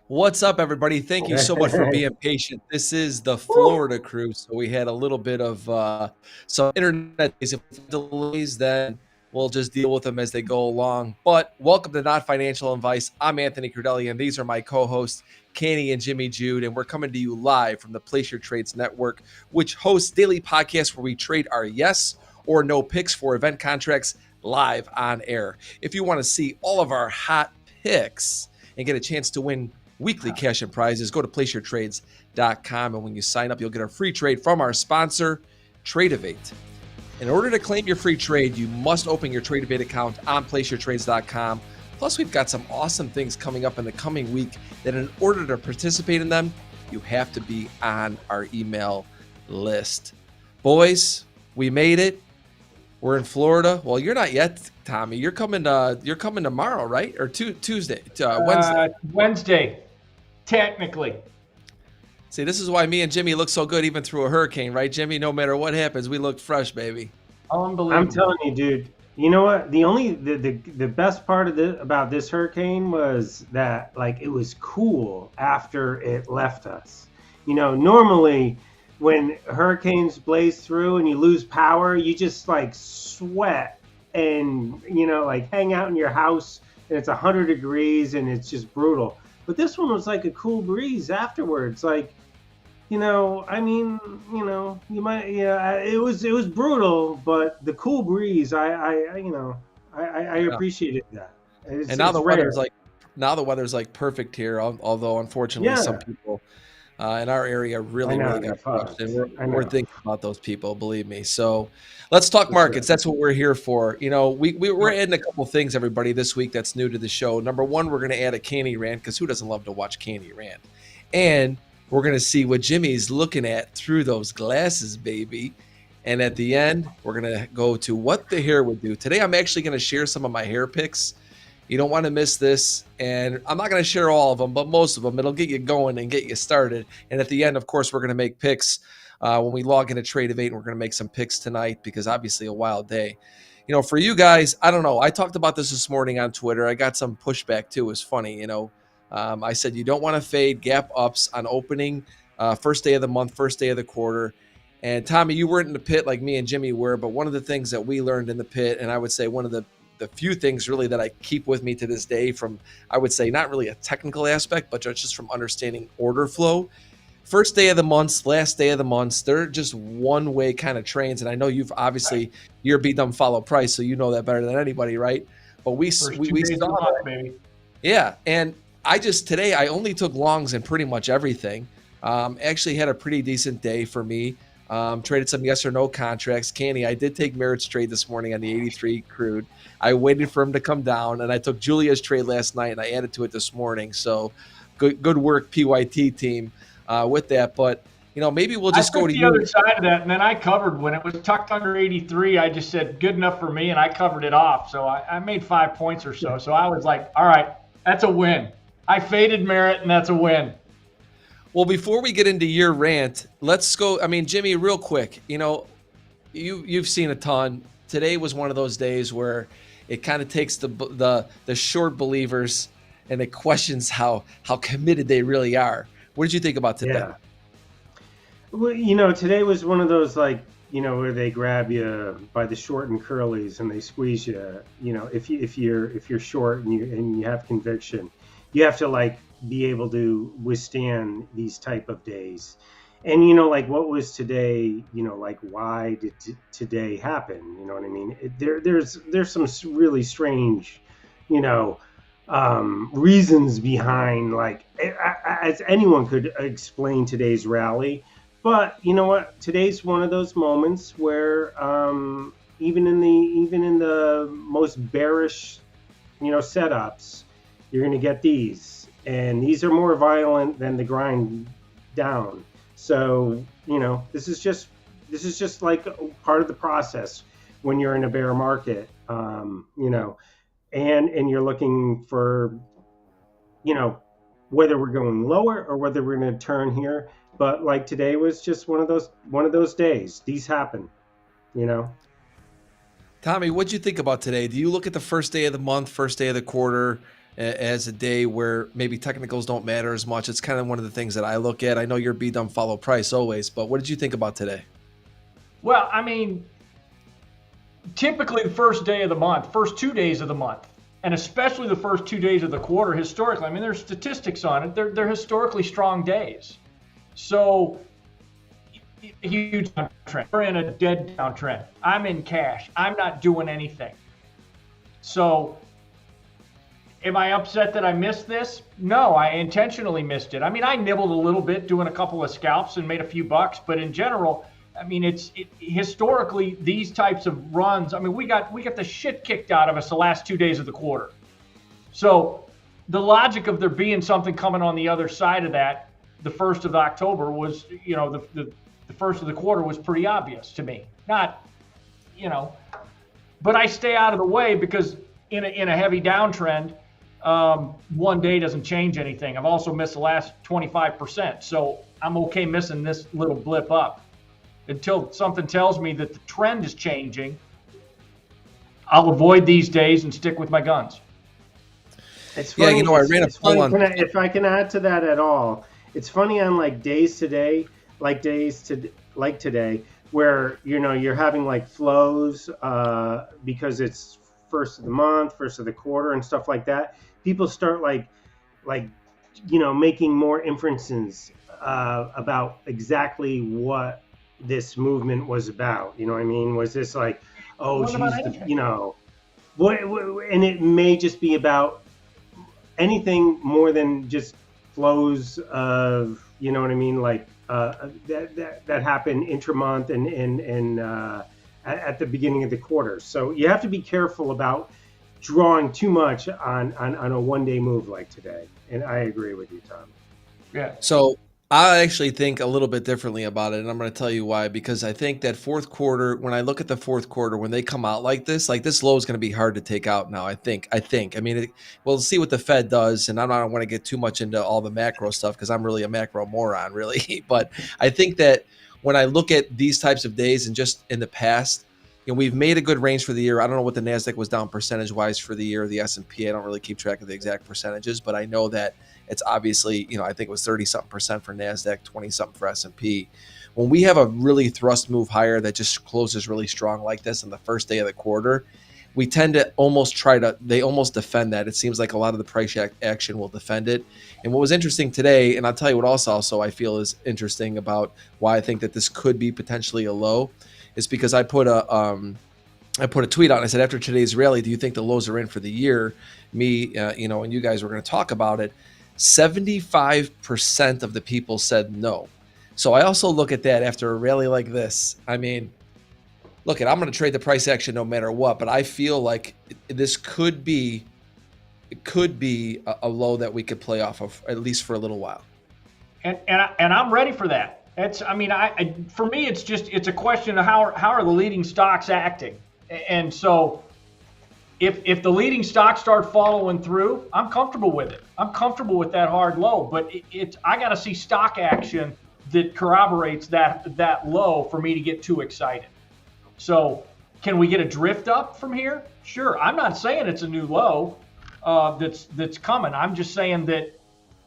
What's up, everybody? Thank you so much for being patient. This is the Woo! Florida crew, so we had a little bit of some internet delays. Then we'll just deal with them as they go along. But welcome to Not Financial Advice. I'm Anthony Crudele, and these are my co-hosts, Canny and Jimmy Jude, and we're coming to you live from the Place Your Trades Network, which hosts daily podcasts where we trade our yes or no picks for event contracts live on air. If you want to see all of our hot picks and get a chance to win weekly cash and prizes, go to placeyourtrades.com. And when you sign up, you'll get a free trade from our sponsor, Tradeovate. In order to claim your free trade, you must open your Tradeovate account on placeyourtrades.com. Plus, we've got some awesome things coming up in the coming week that in order to participate in them, you have to be on our email list. Boys, we made it. We're in Florida. Well, you're not yet, Tommy. You're coming tomorrow, right? Or Tuesday, Wednesday. Wednesday, technically. See, this is why me and Jimmy look so good even through a hurricane, right, Jimmy? No matter what happens, we look fresh, baby. Unbelievable. I'm telling you, dude. You know what? The best part of about this hurricane was that like it was cool after it left us. Normally when hurricanes blaze through and you lose power, you just like sweat and like hang out in your house and it's 100 degrees and it's just brutal. But this one was like a cool breeze afterwards. Like, you might, it was brutal, but the cool breeze, I appreciated that. And now the weather's like perfect here. Although unfortunately, some people in our area really got crushed, and we're thinking about those people, believe me. So let's talk markets. That's what we're here for. We're adding a couple things, everybody, this week that's new to the show. Number one, we're going to add a Canny rant, because who doesn't love to watch Canny rant? And we're going to see what Jimmy's looking at through those glasses, baby. And at the end, we're going to go to what the hair would do. Today, I'm actually going to share some of my hair picks. You don't want to miss this. And I'm not going to share all of them, but most of them. It'll get you going and get you started. And at the end, of course, we're going to make picks when we log into Tradeovate. And we're going to make some picks tonight because obviously a wild day. For you guys, I don't know. I talked about this morning on Twitter. I got some pushback too. It was funny, I said you don't want to fade gap ups on opening first day of the month, first day of the quarter. And Tommy, you weren't in the pit like me and Jimmy were, but one of the things that we learned in the pit, and I would say one of the few things really that I keep with me to this day from, I would say, not really a technical aspect, but just from understanding order flow. First day of the month, last day of the month, they're just one-way kind of trains. And I know you're beat them follow price, so you know that better than anybody, right? But we saw that, baby. Yeah, and today I only took longs in pretty much everything. Actually had a pretty decent day for me. Traded some yes or no contracts. Canny, I did take Merritt's trade this morning on the 83 crude. I waited for him to come down, and I took Julia's trade last night, and I added to it this morning. So good work, PYT team, with that. But, maybe we'll just go to the other side of that, and then I covered when it was tucked under 83. I just said good enough for me, and I covered it off. So I made 5 points or so. So I was like, all right, that's a win. I faded Merritt, and that's a win. Well, before we get into your rant, let's go. I mean, Jimmy, real quick, you've seen a ton. Today was one of those days where it kind of takes the short believers and it questions how committed they really are. What did you think about today? Yeah. Well, today was one of those where they grab you by the short and curlies and they squeeze you. If you're short and you have conviction, you have to be able to withstand these type of days. And what was today, why did today happen? You know what I mean? There's some really strange, reasons behind, as anyone could explain today's rally. But you know what? Today's one of those moments where even in the most bearish, setups, you're going to get these. And these are more violent than the grind down. So, this is just like part of the process when you're in a bear market, and you're looking for, whether we're going lower or whether we're going to turn here. But today was just one of those days. These happen, Tommy, what'd you think about today? Do you look at the first day of the month, first day of the quarter? as a day where maybe technicals don't matter as much. It's kind of one of the things that I look at. I know you're dumb follow price always, but what did you think about today? Well, I mean, typically the first day of the month, first 2 days of the month, and especially the first 2 days of the quarter, historically, I mean, there's statistics on it. They're historically strong days. So huge downtrend. We're in a dead downtrend. I'm in cash. I'm not doing anything. So am I upset that I missed this? No, I intentionally missed it. I mean, I nibbled a little bit doing a couple of scalps and made a few bucks, but in general, I mean, historically, these types of runs, I mean, we got the shit kicked out of us the last 2 days of the quarter. So the logic of there being something coming on the other side of that, the 1st of October was, you know, the first of the quarter was pretty obvious to me. Not, you know, but I stay out of the way because in a heavy downtrend, 1 day doesn't change anything. I've also missed the last 25%. So I'm okay missing this little blip up. Until something tells me that the trend is changing, I'll avoid these days and stick with my guns. It's funny, I ran a poll on. If I can add to that at all, it's funny on like days today, like today, where you're having like flows because it's first of the month, first of the quarter, and stuff like that. People start like making more inferences about exactly what this movement was about. You know what I mean? Was this like, oh, geez, what? And it may just be about anything more than just flows of, you know what I mean, like that happen intra-month and at the beginning of the quarter. So you have to be careful about drawing too much on a 1 day move like today. And I agree with you, Tom. Yeah. So I actually think a little bit differently about it, and I'm going to tell you why. Because I think that fourth quarter, when I look at the fourth quarter, when they come out like this low is going to be hard to take out now. I think. I mean, we'll see what the Fed does, and I don't want to get too much into all the macro stuff because I'm really a macro moron, really. But I think that when I look at these types of days, and just in the past, we've made a good range for the year. I don't know what the NASDAQ was down percentage-wise for the year. The S&P, I don't really keep track of the exact percentages, but I know that it's obviously, I think it was 30-something% for NASDAQ, 20-something for S&P. When we have a really thrust move higher that just closes really strong like this on the first day of the quarter, we tend to they almost defend that. It seems like a lot of the price action will defend it. And what was interesting today, and I'll tell you what also I feel is interesting about why I think that this could be potentially a low, is because I put a tweet out and I said, after today's rally, do you think the lows are in for the year? Me, and you guys were going to talk about it. 75% of the people said no. So I also look at that after a rally like this. I mean, I'm going to trade the price action no matter what, but I feel like this could be a low that we could play off of, at least for a little while. And I'm ready for that. For me, it's a question of how are the leading stocks acting, and so. If the leading stocks start following through, I'm comfortable with it. I'm comfortable with that hard low, but I got to see stock action that corroborates that low for me to get too excited. So can we get a drift up from here? Sure. I'm not saying it's a new low that's coming. I'm just saying that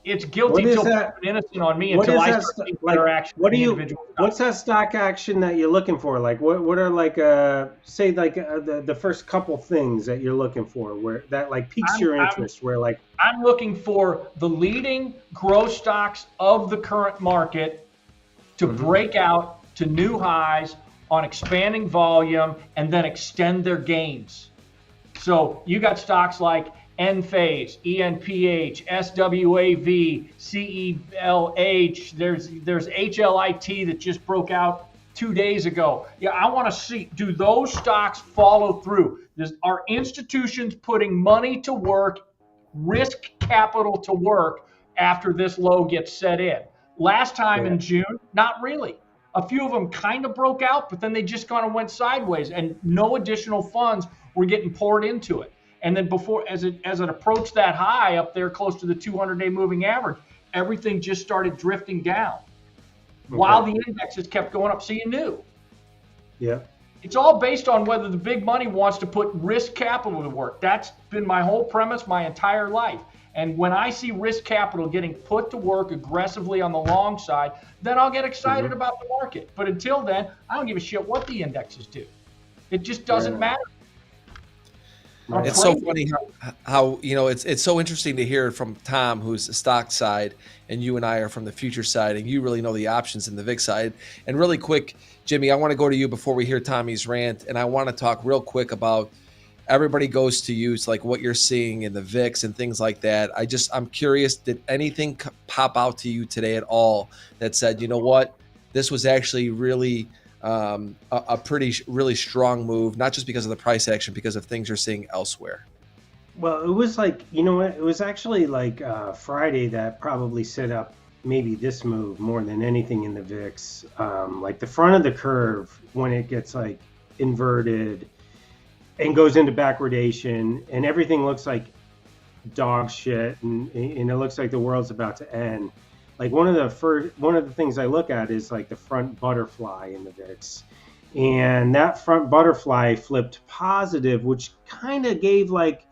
it's guilty till innocent on me until I start seeing better action. What's that stock action that you're looking for? Like what are the first couple things that you're looking for where that like piques your interest? I'm looking for the leading growth stocks of the current market to break out to new highs on expanding volume and then extend their gains. So you got stocks like Enphase, ENPH, SWAV, CELH. There's HLIT that just broke out 2 days ago. Yeah, I want to see, do those stocks follow through? Are institutions putting money to work, risk capital to work after this low gets set in? Last time in June, not really. A few of them kind of broke out, but then they just kind of went sideways and no additional funds were getting poured into it. And then as it approached that high up there close to the 200-day moving average, everything just started drifting down while the indexes kept going up. So you knew. Yeah. It's all based on whether the big money wants to put risk capital to work. That's been my whole premise my entire life. And when I see risk capital getting put to work aggressively on the long side, then I'll get excited about the market. But until then, I don't give a shit what the indexes do. It just doesn't matter. It's so funny how it's so interesting to hear from Tom, who's the stock side, and you and I are from the future side, and you really know the options in the VIX side. And really quick, Jimmy, I want to go to you before we hear Tommy's rant, and I want to talk real quick about everybody goes to you. It's like what you're seeing in the VIX and things like that. I'm curious, did anything pop out to you today at all that said, you know what, this was actually really a really strong move, not just because of the price action, because of things you're seeing elsewhere? Well, it was like, you know what, it was actually like Friday that probably set up maybe this move more than anything in the VIX. Like the front of the curve, when it gets like inverted and goes into backwardation and everything looks like dog shit and it looks like the world's about to end. Like one of the things I look at is like the front butterfly in the VIX, and that front butterfly flipped positive, which kind of gave like,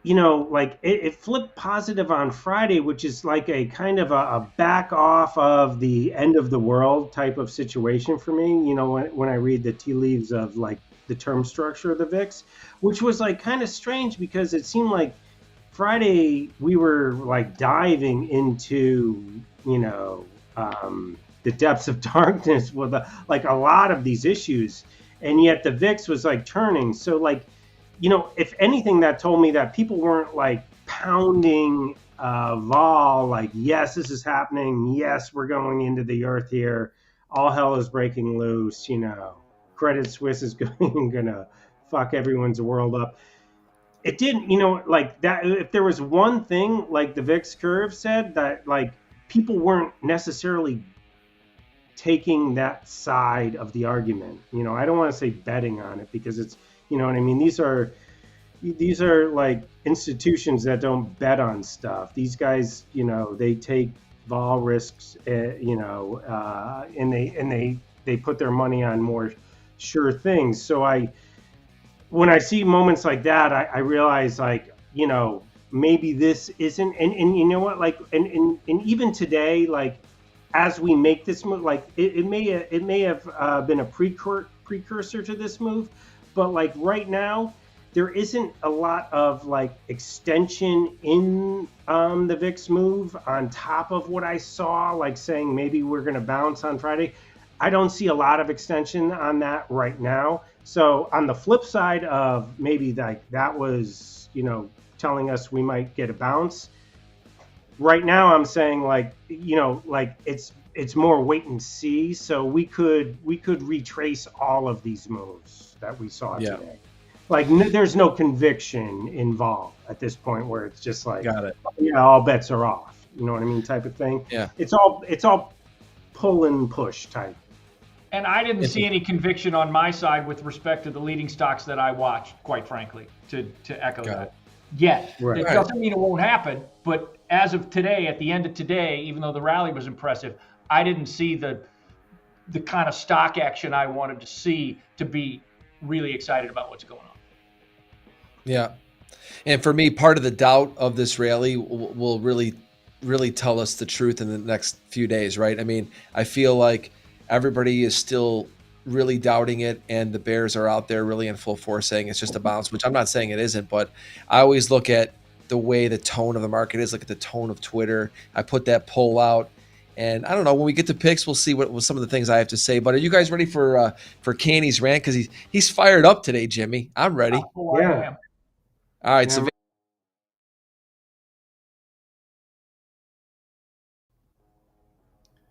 like it flipped positive on Friday, which is like a kind of a back off of the end of the world type of situation for me. When I read the tea leaves of like the term structure of the VIX, which was like kind of strange because it seemed like Friday we were like diving into the depths of darkness with like a lot of these issues, and yet the VIX was like turning. So like, if anything, that told me that people weren't like pounding vol like, yes, this is happening, yes, we're going into the earth here, all hell is breaking loose, Credit Suisse is gonna fuck everyone's world up. It didn't, like that. If there was one thing, like the VIX curve said, that like people weren't necessarily taking that side of the argument. I don't want to say betting on it because it's, what I mean. These are like institutions that don't bet on stuff. These guys, they take vol risks, and they put their money on more sure things. So when I see moments like that, I realize like, maybe this isn't, and you know what, like, and even today, like, as we make this move, like it may have been a precursor to this move, but like right now, there isn't a lot of like extension in the VIX move on top of what I saw, like saying maybe we're going to bounce on Friday. I don't see a lot of extension on that right now. So on the flip side of maybe like that was, telling us we might get a bounce. Right now I'm saying like, like it's more wait and see. So we could retrace all of these moves that we saw today. Like there's no conviction involved at this point where it's just like, got it. All bets are off. You know what I mean? Type of thing. Yeah. It's all pull and push type. And I didn't see any conviction on my side with respect to the leading stocks that I watched, quite frankly, to echo that. Yet. Right. It doesn't mean it won't happen, but as of today, at the end of today, even though the rally was impressive, I didn't see the kind of stock action I wanted to see to be really excited about what's going on. Yeah. And for me, part of the doubt of this rally will really, really tell us the truth in the next few days, right? I mean, I feel like everybody is still really doubting it, and the bears are out there really in full force saying it's just a bounce, which I'm not saying it isn't, but I always look at the way the tone of the market is, look at the tone of Twitter. I put that poll out, and I don't know, when we get to picks, we'll see what some of the things I have to say. But are you guys ready for Canny's rant? Because he's fired up today, Jimmy. I'm ready. Yeah. All right, so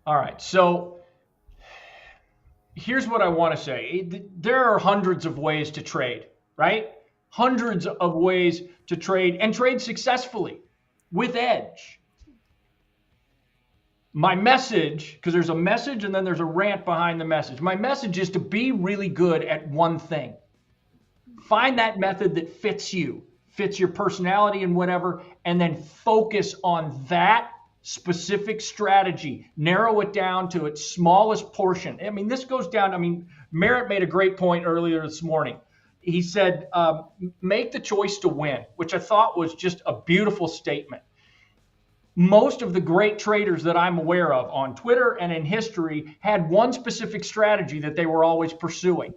all right, so here's what I want to say. There are hundreds of ways to trade, right? Hundreds of ways to trade and trade successfully with edge. My message, because there's a message and then there's a rant behind the message. My message is to be really good at one thing. Find that method that fits you, fits your personality and whatever, and then focus on that specific strategy. Narrow it down to its smallest portion. I mean, this goes down, Merritt made a great point earlier this morning. He said, make the choice to win, which I thought was just a beautiful statement. Most of the great traders that I'm aware of on Twitter and in history had one specific strategy that they were always pursuing.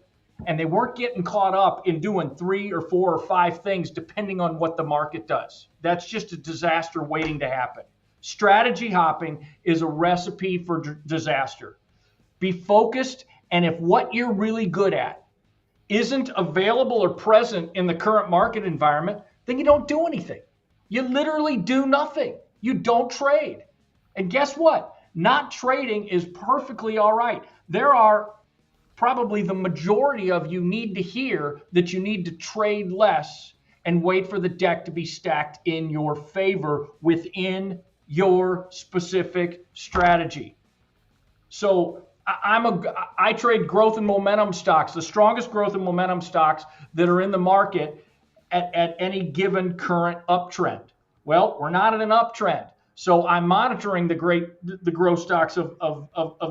And they weren't getting caught up in doing 3 or 4 or 5 things depending on what the market does. That's just a disaster waiting to happen. Strategy hopping is a recipe for disaster. Be focused, and if what you're really good at isn't available or present in the current market environment, then you don't do anything. You literally do nothing. You don't trade. And guess what? Not trading is perfectly all right. There are probably the majority of you need to hear that you need to trade less and wait for the deck to be stacked in your favor within your specific strategy. So I trade growth and momentum stocks, the strongest growth and momentum stocks that are in the market at any given current uptrend. Well, we're not in an uptrend. So I'm monitoring the growth stocks of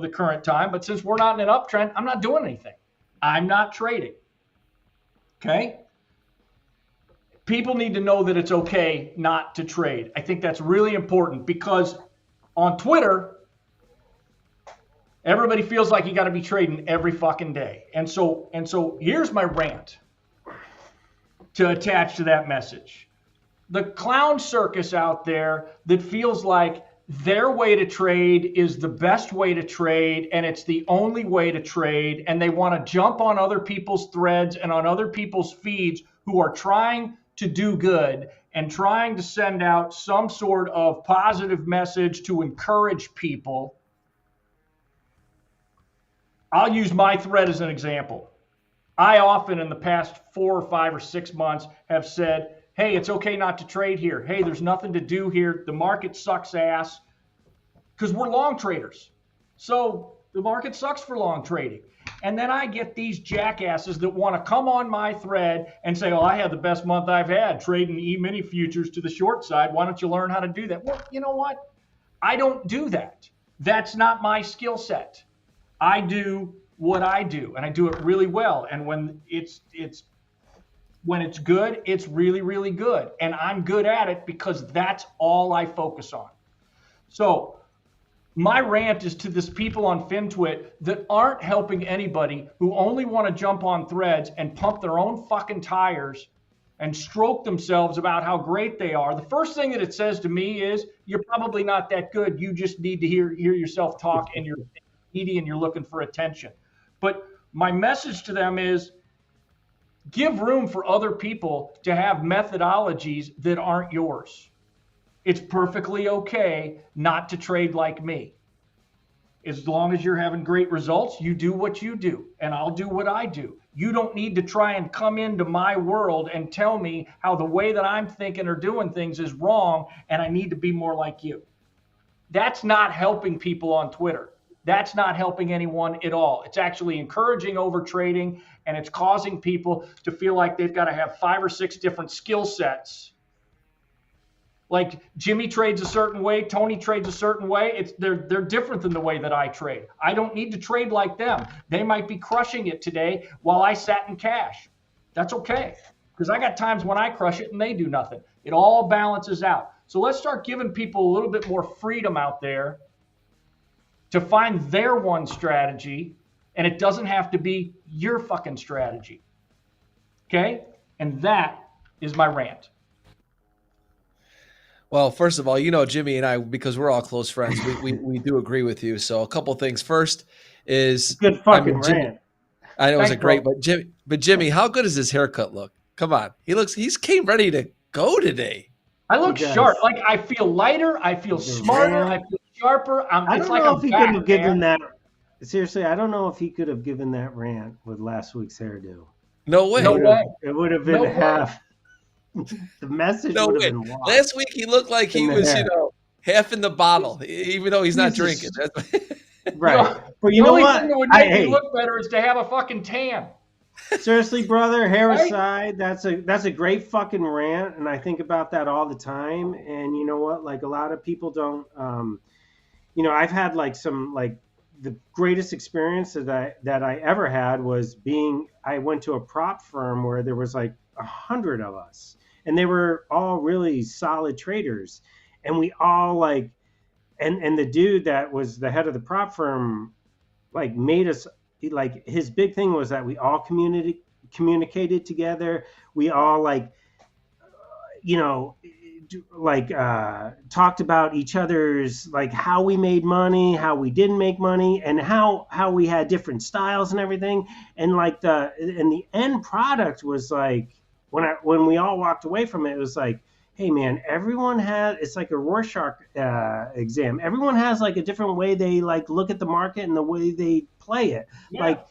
the current time. But since we're not in an uptrend, I'm not doing anything. I'm not trading. Okay? People need to know that it's okay not to trade. I think that's really important because on Twitter, everybody feels like you got to be trading every fucking day. And so here's my rant to attach to that message. The clown circus out there that feels like their way to trade is the best way to trade and it's the only way to trade, and they want to jump on other people's threads and on other people's feeds who are trying to do good and trying to send out some sort of positive message to encourage people. I'll use my thread as an example. I often in the past 4 or 5 or 6 months have said, hey, it's okay not to trade here. Hey, there's nothing to do here. The market sucks ass, because we're long traders. So the market sucks for long trading. And then I get these jackasses that want to come on my thread and say, oh, I had the best month I've had trading E-mini futures to the short side. Why don't you learn how to do that? Well, you know what? I don't do that. That's not my skill set. I do what I do, and I do it really well. And when it's good, it's really, really good. And I'm good at it because that's all I focus on. So my rant is to this people on FinTwit that aren't helping anybody, who only want to jump on threads and pump their own fucking tires and stroke themselves about how great they are. The first thing that it says to me is, you're probably not that good. You just need to hear yourself talk, and you're needy and you're looking for attention. But my message to them is, give room for other people to have methodologies that aren't yours. It's perfectly okay not to trade like me. As long as you're having great results, you do what you do, and I'll do what I do. You don't need to try and come into my world and tell me how the way that I'm thinking or doing things is wrong, and I need to be more like you. That's not helping people on Twitter. That's not helping anyone at all. It's actually encouraging over trading, and it's causing people to feel like they've got to have 5 or 6 different skill sets. Like Jimmy trades a certain way, Tony trades a certain way. They're different than the way that I trade. I don't need to trade like them. They might be crushing it today while I sat in cash. That's okay, because I got times when I crush it and they do nothing. It all balances out. So let's start giving people a little bit more freedom out there to find their one strategy, and it doesn't have to be your fucking strategy. Okay? And that is my rant. Well, first of all, you know, Jimmy and I, because we're all close friends, we do agree with you. So a couple things. First is, good fucking rant. I know it was a great, but Jimmy, how good does his haircut look? Come on. He's came ready to go today. I look sharp. Like, I feel lighter. I feel smarter. I feel sharper. I don't know if he could have given that. Seriously, I don't know if he could have given that rant with last week's hairdo. No way. It would have been half. The message would have been lost. Last week he looked like he was, half in the bottle, even though he's not drinking. Right. But you know what? The only thing that would make me look better is to have a fucking tan. Seriously, brother, hair aside, that's a great fucking rant, and I think about that all the time. And you know what? Like, a lot of people don't. I've had like some like the greatest experience that I ever had was I went to a prop firm where there was like 100 of us, and they were all really solid traders, and we all like, and the dude that was the head of the prop firm like made us, like his big thing was that we all communicated together. We all like, you know, like talked about each other's, like how we made money, how we didn't make money, and how we had different styles and everything. And like the end product was like, when we all walked away from it, it was like, hey man, everyone has, it's like a Rorschach exam. Everyone has like a different way they like look at the market and the way they play it. Yeah. Like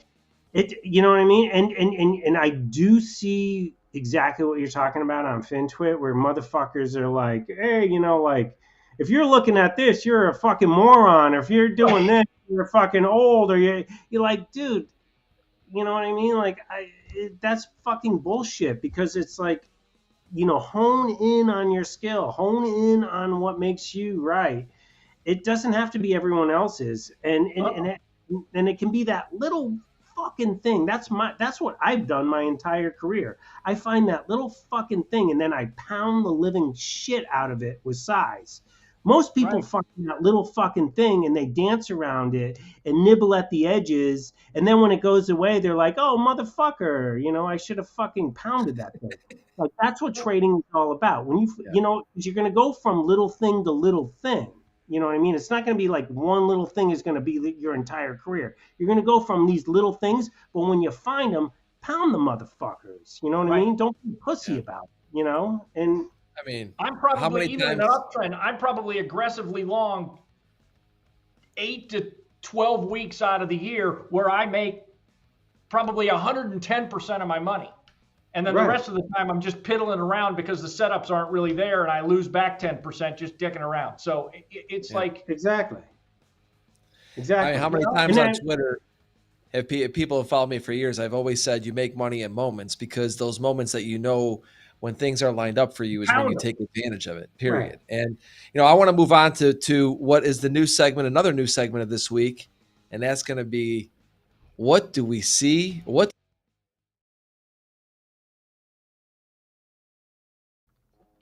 it, you know what I mean? And I do see exactly what you're talking about on FinTwit, where motherfuckers are like, hey, you know, like if you're looking at this, you're a fucking moron. Or if you're doing this, you're fucking old. Or you're like, dude, you know what I mean? Like that's fucking bullshit, because it's like, you know, hone in on your skill, hone in on what makes you right. It doesn't have to be everyone else's, and it can be that little fucking thing. That's what I've done my entire career. I find that little fucking thing, and then I pound the living shit out of it with size. Most people find that little fucking thing and they dance around it and nibble at the edges, and then when it goes away, they're like, "Oh motherfucker, you know, I should have fucking pounded that thing." Like that's what trading is all about. When you know, you're going to go from little thing to little thing. You know what I mean? It's not going to be like one little thing is going to be your entire career. You're going to go from these little things, but when you find them, pound the motherfuckers. You know what I mean? Don't be pussy about it, you know? And I mean, I'm probably even in an uptrend. I'm probably aggressively long 8 to 12 weeks out of the year where I make probably 110% of my money. And then the rest of the time, I'm just piddling around because the setups aren't really there, and I lose back 10% just dicking around. So it's like exactly. I mean, how many times on Twitter, if people have followed me for years, I've always said you make money in moments, because those moments that you know when things are lined up for you is when you take advantage of it. Period. Right. And you know, I want to move on to what is the new segment, another new segment of this week, and that's going to be, what do we see? What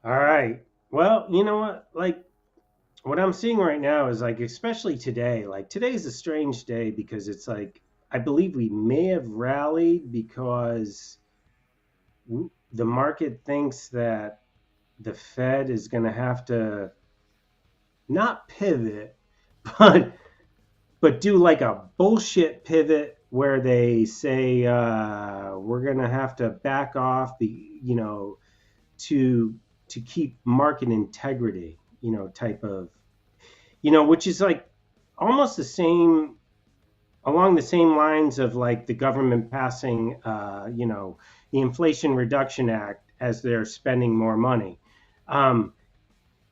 All right. Well, you know what? Like, what I'm seeing right now is like, especially today, like today's a strange day because it's like, I believe we may have rallied because the market thinks that the Fed is going to have to not pivot, but do like a bullshit pivot where they say we're going to have to back off, you know, to keep market integrity, you know, type of, you know, which is like almost the same, along the same lines of like the government passing, you know, the Inflation Reduction Act as they're spending more money.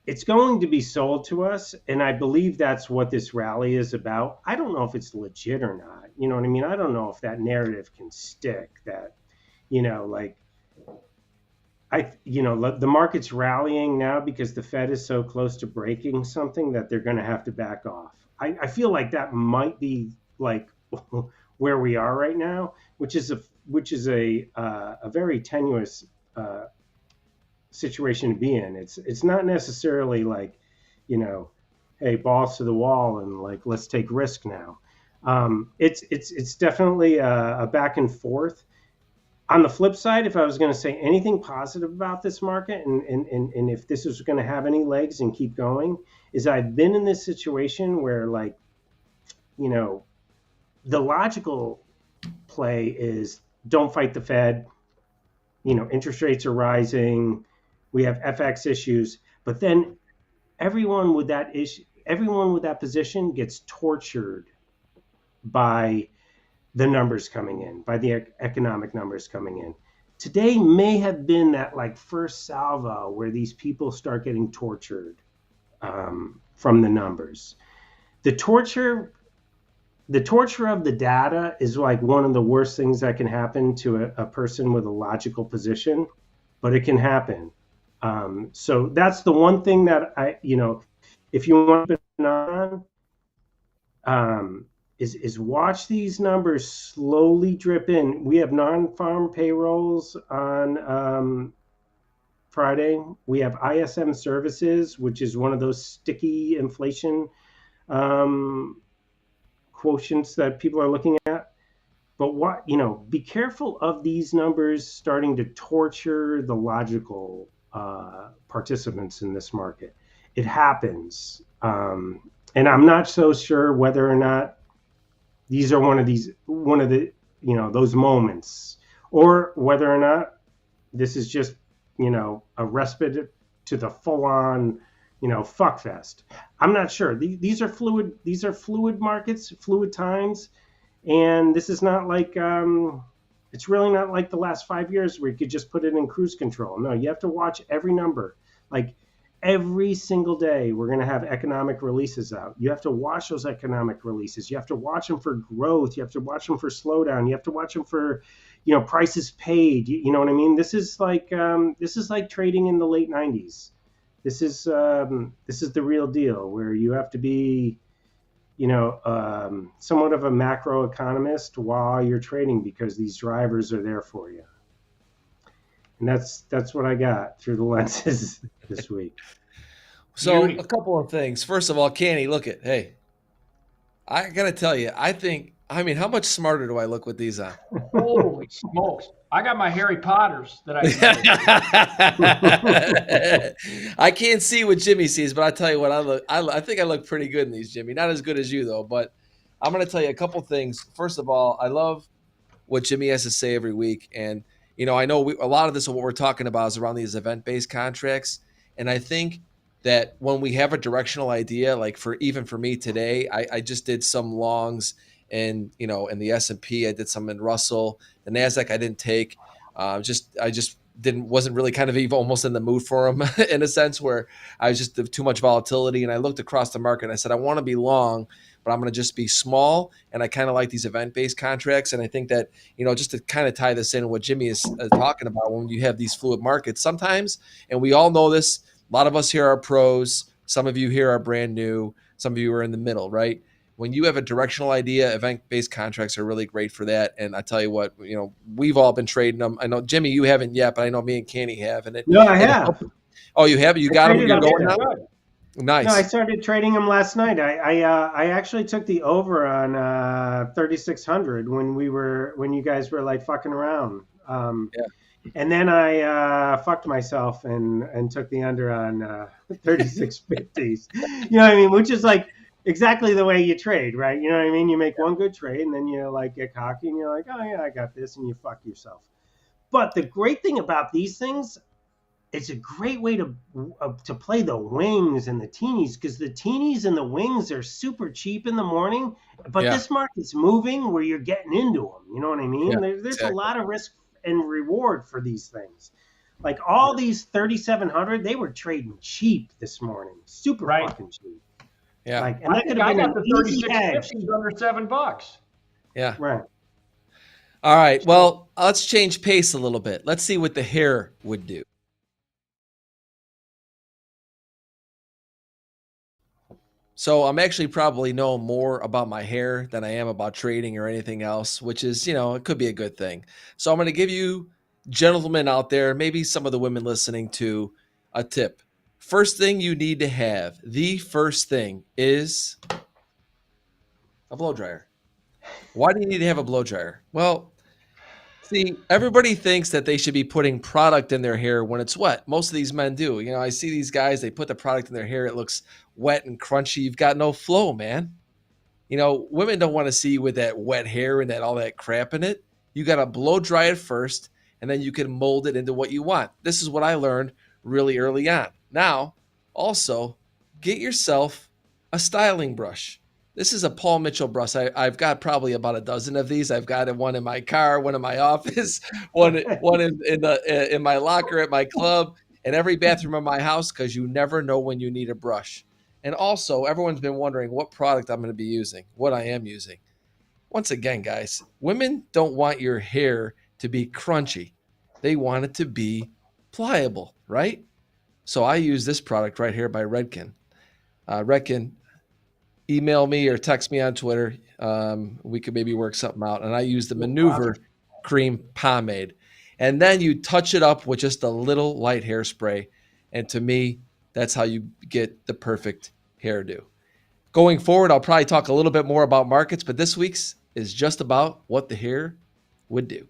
It's going to be sold to us, and I believe that's what this rally is about. I don't know if it's legit or not. You know what I mean? I don't know if that narrative can stick, that, you know, like, you know, the market's rallying now because the Fed is so close to breaking something that they're going to have to back off. I feel like that might be like where we are right now, which is a very tenuous situation to be in. It's not necessarily like, you know, hey, balls to the wall and like, let's take risk now. It's definitely a back and forth. On the flip side, if I was going to say anything positive about this market, and if this is going to have any legs and keep going, is I've been in this situation where, like, you know, the logical play is don't fight the Fed. You know, interest rates are rising. We have FX issues, but then everyone with that position gets tortured by the numbers coming in, by the economic numbers coming in. Today may have been that like first salvo where these people start getting tortured from the numbers. The torture of the data is like one of the worst things that can happen to a person with a logical position, but it can happen. So that's the one thing that I, you know, if you want to put on, is watch these numbers slowly drip in. We have non-farm payrolls on Friday. We have ISM services, which is one of those sticky inflation quotients that people are looking at. But what, be careful of these numbers starting to torture the logical participants in this market. It happens. And I'm not so sure whether or not these are one of the, those moments, or whether or not this is just, a respite to the full on, fuck fest. I'm not sure. These are fluid markets, fluid times. And this is not like, it's really not like the last 5 years where you could just put it in cruise control. No, you have to watch every number. Like every single day, we're going to have economic releases out. You have to watch those economic releases. You have to watch them for growth. You have to watch them for slowdown. You have to watch them for, prices paid. You know what I mean? This is like trading in the late 90s. This is the real deal, where you have to be, somewhat of a macro economist while you're trading, because these drivers are there for you. And that's what I got through the lenses this week. So a couple of things. First of all, Canny, hey, I got to tell you, how much smarter do I look with these on? Holy smokes. I got my Harry Potters that I can't see what Jimmy sees, but I tell you what, I think I look pretty good in these, Jimmy. Not as good as you though, but I'm going to tell you a couple things. First of all, I love what Jimmy has to say every week. And, I know a lot of this, what we're talking about is around these event-based contracts. And I think that when we have a directional idea, like for me today, I just did some longs in the S&P. I did some in Russell. The NASDAQ I didn't take. I just wasn't really kind of even almost in the mood for them in a sense, where I was just too much volatility. And I looked across the market and I said, I want to be long, but I'm going to just be small. And I kind of like these event-based contracts. And I think that, just to kind of tie this in what Jimmy is talking about, when you have these fluid markets sometimes, and we all know this, a lot of us here are pros. Some of you here are brand new. Some of you are in the middle, right? When you have a directional idea, event-based contracts are really great for that. And I tell you what, we've all been trading them. I know, Jimmy, you haven't yet, but I know me and Canny have. No, I have. Oh, you have? You got them? You're going now? Nice. No, I started trading them last night. I actually took the over on 3,600 when you guys were like fucking around. Yeah. And then I fucked myself and took the under on 3650s. You know what I mean? Which is like exactly the way you trade, right? You know what I mean? You make one good trade and then you like get cocky and you're like, oh yeah, I got this, and you fuck yourself. But the great thing about these things, it's a great way to play the wings and the teenies, because the teenies and the wings are super cheap in the morning, but this market's moving where you're getting into them. You know what I mean? Yeah, there's exactly. A lot of risk and reward for these things. Like all these 3,700, they were trading cheap this morning, super fucking cheap. Yeah, and that could have been the 3650s under $7. Yeah, right. All right. Well, let's change pace a little bit. Let's see what the hair would do. So I'm actually probably know more about my hair than I am about trading or anything else, which is, it could be a good thing. So I'm going to give you gentlemen out there, maybe some of the women listening to, a tip. First thing you need to have, the first thing is a blow dryer. Why do you need to have a blow dryer? Well, see, everybody thinks that they should be putting product in their hair when it's wet. Most of these men do. I see these guys, they put the product in their hair. It looks wet and crunchy. You've got no flow, man. Women don't want to see you with that wet hair and all that crap in it. You got to blow dry it first, and then you can mold it into what you want. This is what I learned really early on. Now, also, get yourself a styling brush. This is a Paul Mitchell brush. I've got probably about a dozen of these. I've got one in my car, one in my office, one in my locker at my club, and every bathroom in my house, because you never know when you need a brush. And also, everyone's been wondering what product I'm going to be using, what I am using. Once again, guys, women don't want your hair to be crunchy. They want it to be pliable, right? So I use this product right here by Redken. Redken, email me or text me on Twitter. We could maybe work something out. And I use the Maneuver Cream Pomade. And then you touch it up with just a little light hairspray. And to me, that's how you get the perfect hairdo. Going forward, I'll probably talk a little bit more about markets, but this week's is just about what the hair would do.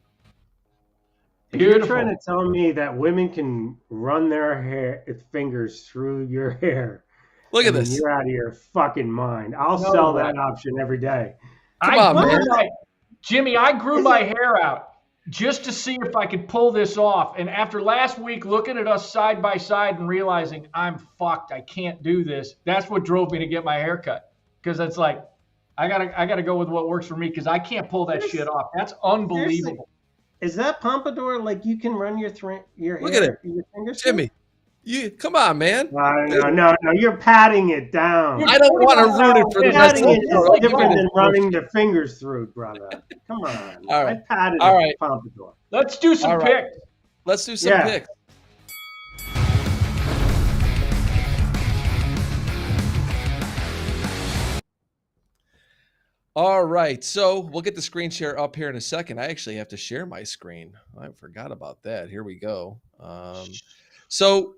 Beautiful. You're trying to tell me that women can run their fingers through your hair. Look at this. You're out of your fucking mind. I'll sell that option every day. Come on, man. Jimmy, I grew my hair out just to see if I could pull this off. And after last week, looking at us side by side and realizing I'm fucked, I can't do this. That's what drove me to get my hair cut. Because it's like, I gotta go with what works for me because I can't pull that shit off. That's unbelievable. Is that pompadour like you can run your hair? Look at it, your fingers Jimmy. You come on, man. No, you're patting it down. I don't want to ruin it for the next one. It's different than running the fingers through, brother. Come on. All right. I patted the pompadour. Let's do some picks. Let's do some picks. All right, so we'll get the screen share up here in a second. I actually have to share my screen. I forgot about that. Here we go. So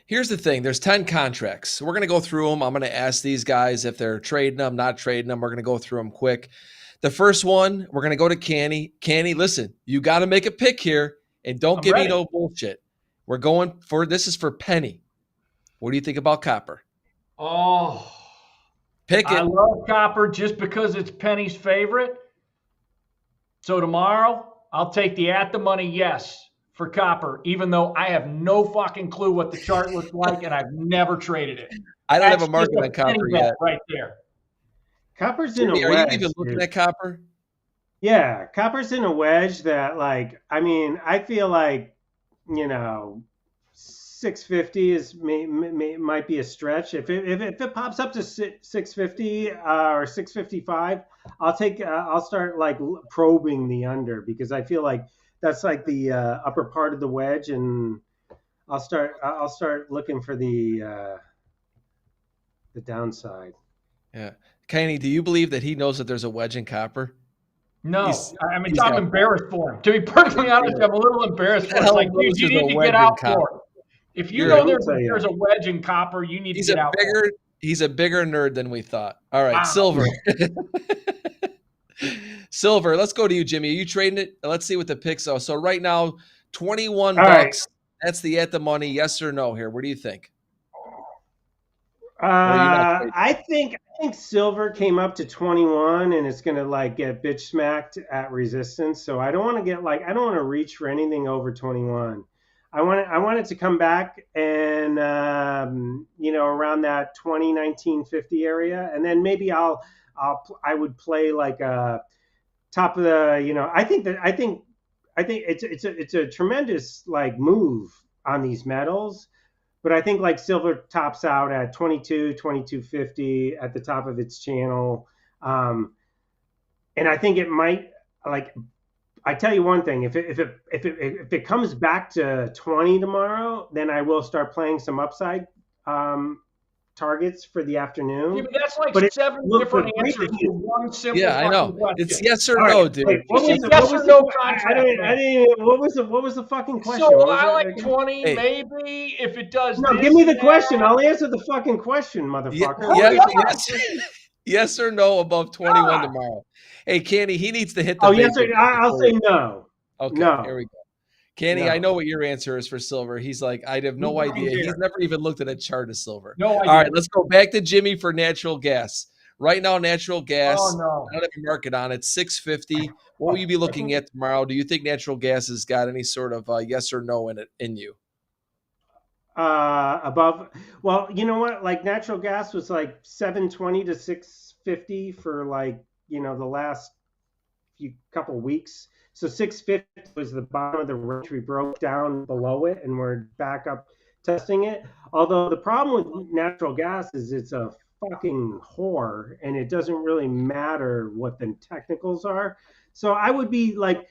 here's the thing. There's 10 contracts. We're going to go through them. I'm going to ask these guys if they're trading them, not trading them. We're going to go through them quick. The first one, we're going to go to Canny. Canny, listen, you got to make a pick here, and don't give me no bullshit. We're going for, this is for Penny. What do you think about copper? Oh, pick it. I love copper just because it's Penny's favorite. So tomorrow, I'll take the at the money yes for copper, even though I have no fucking clue what the chart looks like, and I've never traded it. I don't have a market on copper yet. Right there. Copper's in a wedge. Are you even looking at copper? Yeah, copper's in a wedge that, like, I mean, I feel like, 650 might be a stretch. If it pops up to 650 or 655, I'll start like probing the under because I feel like that's like the upper part of the wedge, and I'll start looking for the downside. Yeah, Canny, do you believe that he knows that there's a wedge in copper? No, I'm embarrassed for him. To be perfectly honest, I'm a little embarrassed for him. Like, dude, you need to get out for it. If you know there's a wedge in copper, you need to get out. He's a bigger nerd than we thought. All right, Silver. Silver, let's go to you, Jimmy. Are you trading it? Let's see what the picks are. So right now, 21 bucks. Right. That's the at the money. Yes or no here? What do you think? I think silver came up to 21 and it's gonna like get bitch smacked at resistance. So I don't want to reach for anything over 21. I want it to come back and around that 1950 area, and then maybe I would play like a top of the I think it's a tremendous like move on these metals, but I think like silver tops out at 2250 at the top of its channel, and I think it might like. I tell you one thing: if it comes back to 20 tomorrow, then I will start playing some upside targets for the afternoon. Yeah, but that's like seven different answers to one simple. Yeah, I know. Question. It's yes or no, dude. What was the fucking question? So I like 20, maybe if it does. No, give me the question. I'll answer the fucking question, motherfucker. Yes or no above 21 tomorrow. Hey, Canny, he needs to hit the. Yes, I'll say no. Okay, no. Here we go. Canny, no. I know what your answer is for silver. He's like, I have no idea. He's never even looked at a chart of silver. No idea. All right, let's go back to Jimmy for natural gas. Right now, natural gas, I don't have a market on it, 650. What will you be looking at tomorrow? Do you think natural gas has got any sort of yes or no in you? Above, well, you know what? Like natural gas was like 720 to 650 for like, the last couple weeks. So 650 was the bottom of the range. We broke down below it and we're back up testing it. Although the problem with natural gas is it's a fucking whore and it doesn't really matter what the technicals are. So I would be like,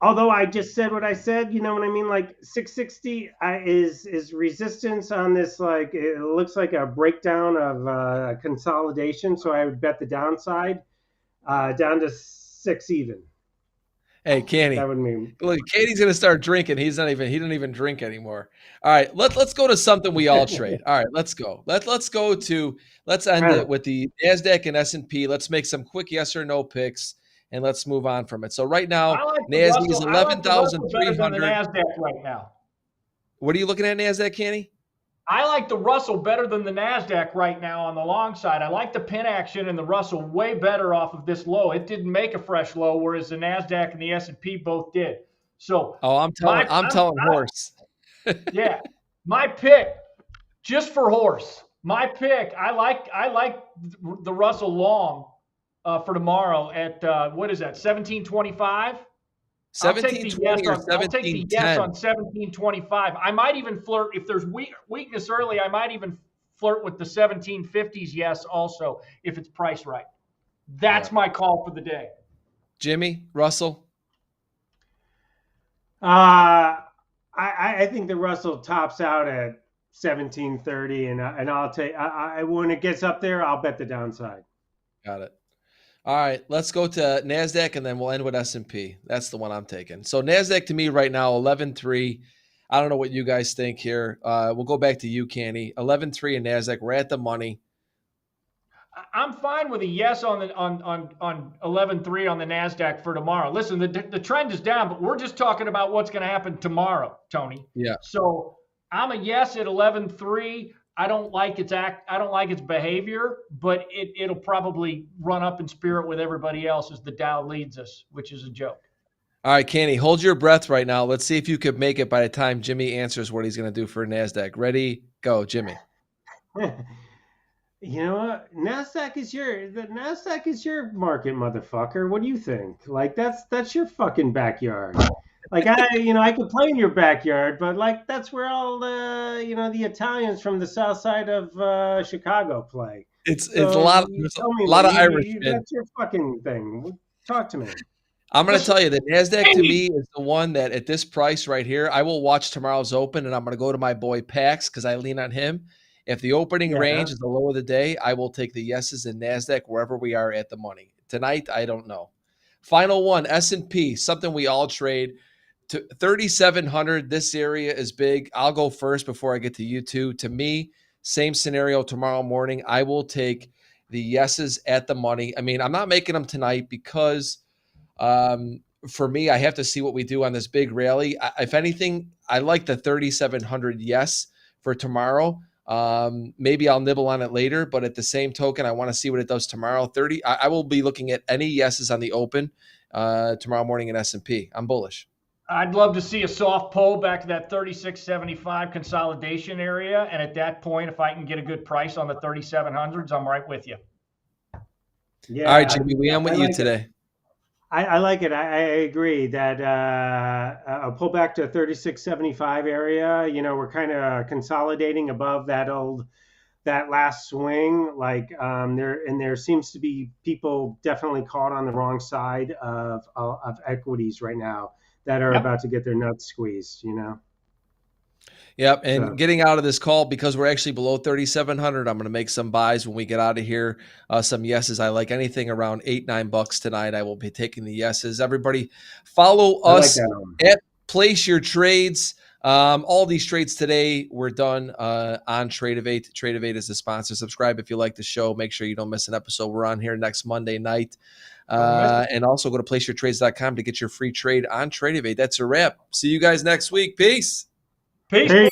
although I just said what I said, you know what I mean? Like 660 is resistance on this. Like it looks like a breakdown of consolidation. So I would bet the downside down to 6 even. Hey, Canny. That would mean. Look, Katie's gonna start drinking. He didn't even drink anymore. All right, let's go to something we all trade. All right, let's go. Let's end it with the NASDAQ and S&P. Let's make some quick yes or no picks, and let's move on from it. So right now, NASDAQ is 11,300. NASDAQ right now. What are you looking at, NASDAQ, Canny? I like the Russell better than the NASDAQ right now on the long side. I like the pin action and the Russell way better off of this low. It didn't make a fresh low, whereas the NASDAQ and the S&P both did. So, I'm telling horse. Yeah, my pick, just for horse. My pick, I like the Russell long for tomorrow at what is that? 1725. 1720 or 1710. I'll take the yes on 1725. I might even flirt if there's weakness early. I might even flirt with the 1750s yes also if it's priced right. That's my call for the day. Jimmy, Russell. I think the Russell tops out at 1730, and I'll take. When it gets up there, I'll bet the downside. Got it. All right, let's go to NASDAQ, and then we'll end with S&P. That's the one I'm taking. So NASDAQ to me right now, 11.3. I don't know what you guys think here. We'll go back to you, Canny. 11.3 in NASDAQ. We're at the money. I'm fine with a yes on 11.3 on the NASDAQ for tomorrow. Listen, the trend is down, but we're just talking about what's going to happen tomorrow, Tony. Yeah. So I'm a yes at 11.3. I don't like its behavior, but it'll probably run up in spirit with everybody else as the Dow leads us, which is a joke. All right, Canny, hold your breath right now. Let's see if you could make it by the time Jimmy answers what he's going to do for NASDAQ. Ready? Go, Jimmy. You know what? NASDAQ is your market, motherfucker. What do you think? Like that's your fucking backyard. Like I could play in your backyard, but like that's where all the Italians from the south side of Chicago play. It's a lot of Irish. That's your fucking thing. Talk to me. I'm going to tell you that NASDAQ to me is the one that at this price right here, I will watch tomorrow's open, and I'm going to go to my boy Pax because I lean on him. If the opening range is the low of the day, I will take the yeses in NASDAQ wherever we are at the money. Tonight, I don't know. Final one, S&P, something we all trade. To 3,700, this area is big. I'll go first before I get to you two. To me, same scenario tomorrow morning. I will take the yeses at the money. I mean, I'm not making them tonight because for me, I have to see what we do on this big rally. If anything, I like the 3,700 yes for tomorrow. Maybe I'll nibble on it later, but at the same token, I want to see what it does tomorrow. I will be looking at any yeses on the open tomorrow morning in S&P. I'm bullish. I'd love to see a soft pull back to that 36.75 consolidation area. And at that point, if I can get a good price on the 3,700s, I'm right with you. Yeah. All right, Jimmy, we am with you today. I like it. I agree that a pullback to 36.75 area, we're kind of consolidating above that last swing. Like there seems to be people definitely caught on the wrong side of equities right now that are about to get their nuts squeezed, Yep, and getting out of this call because we're actually below 3,700. I'm going to make some buys when we get out of here. Some yeses. I like anything around $8-9 tonight. I will be taking the yeses. Everybody, follow us at Place Your Trades. All these trades today were done on Tradeovate. Tradeovate is the sponsor. Subscribe if you like the show. Make sure you don't miss an episode. We're on here next Monday night. And also go to placeyourtrades.com to get your free trade on Tradeovate. That's a wrap. See you guys next week. Peace. Peace.